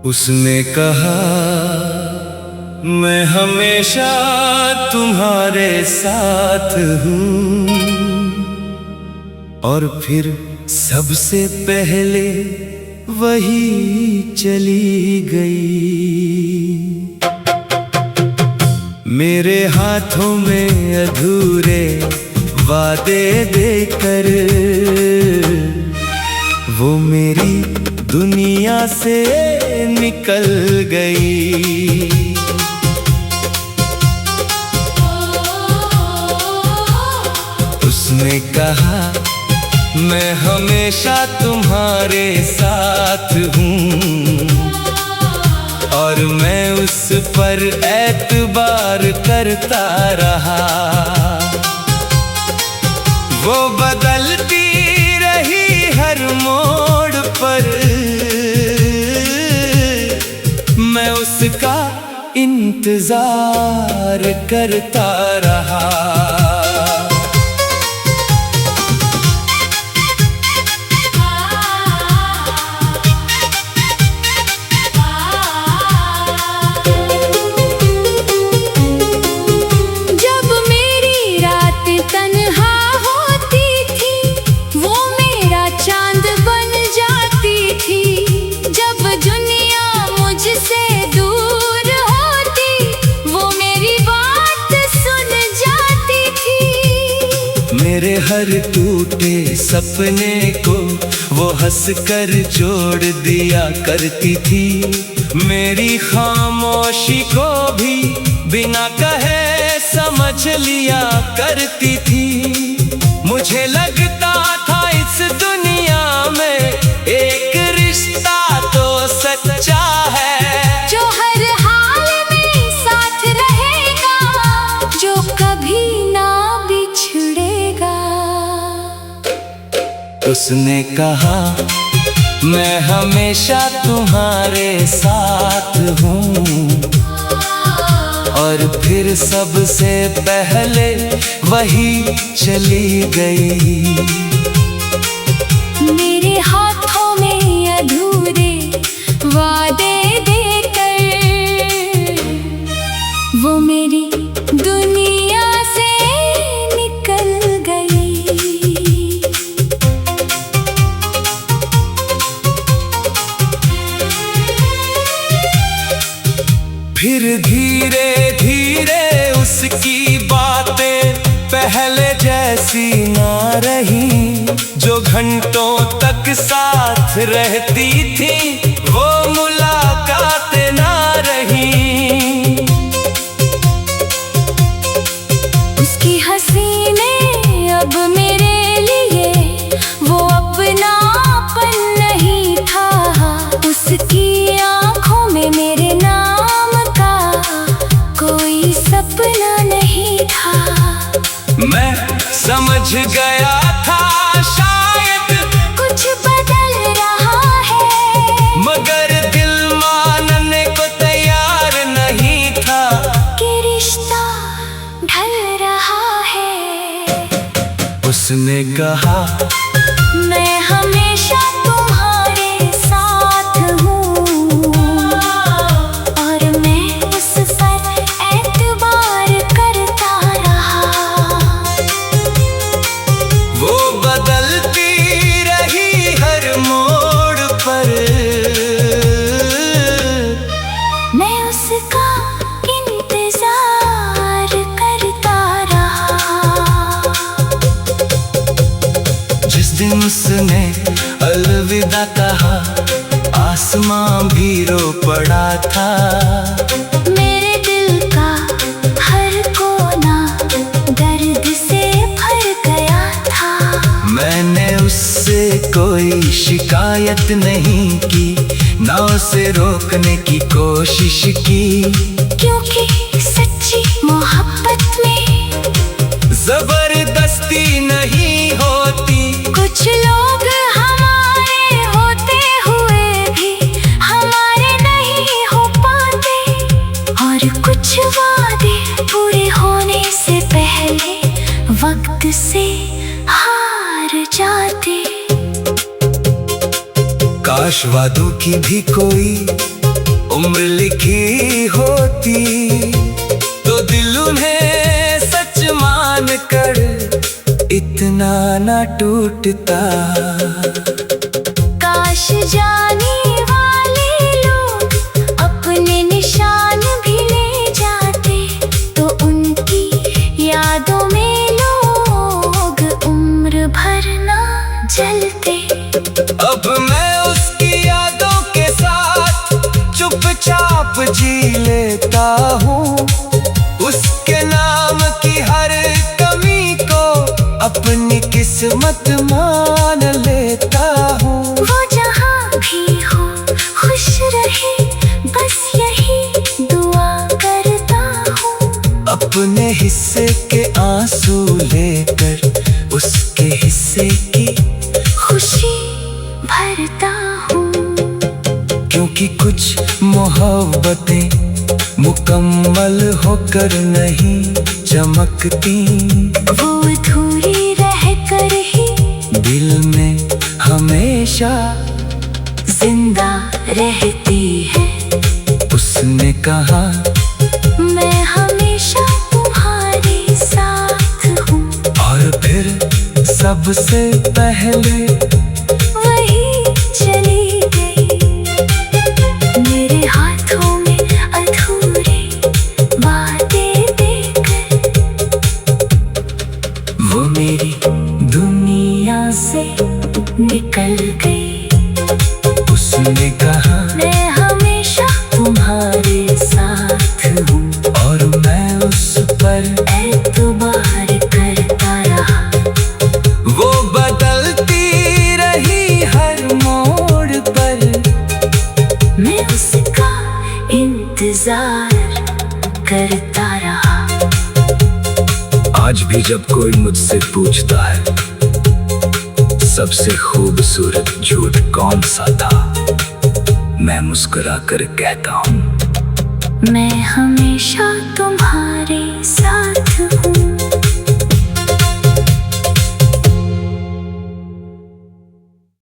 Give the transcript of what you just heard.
उसने कहा मैं हमेशा तुम्हारे साथ हूँ, और फिर सबसे पहले वही चली गई। मेरे हाथों में अधूरे वादे देकर वो मेरी दुनिया से निकल गई। उसने कहा मैं हमेशा तुम्हारे साथ हूँ, और मैं उस पर एतबार करता रहा। वो बदलती रही हर मोड़ पर, मैं उसका इंतजार करता रहा। मेरे हर टूटे सपने को वो हंसकर जोड़ दिया करती थी। मेरी खामोशी को भी बिना कहे समझ लिया करती थी। मुझे लगता था इस दुनिया में एक रिश्ता तो सच्चा है, जो हर हाल में साथ रहेगा, जो कभी ना बिछड़ेगा। उसने कहा मैं हमेशा तुम्हारे साथ हूँ, और फिर सबसे पहले वही चली गई। मेरे हाथों में अधूरे वादे देकर वो मेरी दुनिया से निकल गई। फिर धीरे धीरे उसकी बातें पहले जैसी ना रही। जो घंटों तक साथ रहती थी वो मुलाकातें ना रही। उसकी हंसी ने अब मेरे लिए वो अपनापन नहीं था। उसकी आंखों में मेरे नाम का कोई सपना नहीं था। मैं समझ गया था शायद कुछ बदल रहा है, मगर दिल मानने को तैयार नहीं था कि रिश्ता ढल रहा है। उसने कहा मैं हमेशा तुम्हारे साथ हूँ, और मैं उस पर एतबार करता रहा। वो बदलती रही हर मोड़ पर, मैं उसका इंतजार करता रहा। जिस दिन उसने अलविदा कहा आसमां भी रो पड़ा था। मेरे दिल का हर कोना दर्द से भर गया था। मैंने उससे कोई शिकायत नहीं की, ना उसे रोकने की कोशिश की, क्योंकि सच्ची मोहब्बत में जबरदस्ती नहीं होती। कुछ लोग हमारे होते हुए भी हमारे नहीं हो पाते, और कुछ वादे पूरे होने से पहले वक्त से हार जाते। काश वादों की भी कोई उम्र लिखी होती तो दिल उन्हें सच मान कर इतना ना टूटता। काश जाने वाले लोग अपने निशान भी ले जाते तो उनकी यादों में लोग उम्र भर ना जलते। अब मैं उसकी यादों के साथ चुपचाप जी लेता हूँ, उसके नाम की हर कमी को अपनी किस्मत मान लेता हूँ। वो जहाँ भी हो खुश रहे बस यही दुआ करता हूँ। अपने हिस्से के आंसू लेकर उसके हिस्से की खुशी भरता हूँ। क्योंकि कुछ मोहब्बतें मुकम्मल होकर नहीं चमकती, वो अधूरी रहकर ही दिल में हमेशा जिंदा रहती है। उसने कहा मैं हमेशा तुम्हारे साथ हूँ। और फिर सबसे पहले वही चली गई। मेरे हाथों में अधूरी बातें देकर वो मेरी दुनिया से निकल गई। उसने कहा मैं हमेशा तुम्हारे साथ हूँ और मैं उस पर एतबार करता रहा। वो बदलती रही हर मोड़ पर, मैं उसका इंतजार करता रहा। आज भी जब कोई मुझसे पूछता है सबसे खूबसूरत झूठ कौन सा था, मैं मुस्कुरा कर कहता हूँ मैं हमेशा तुम्हारे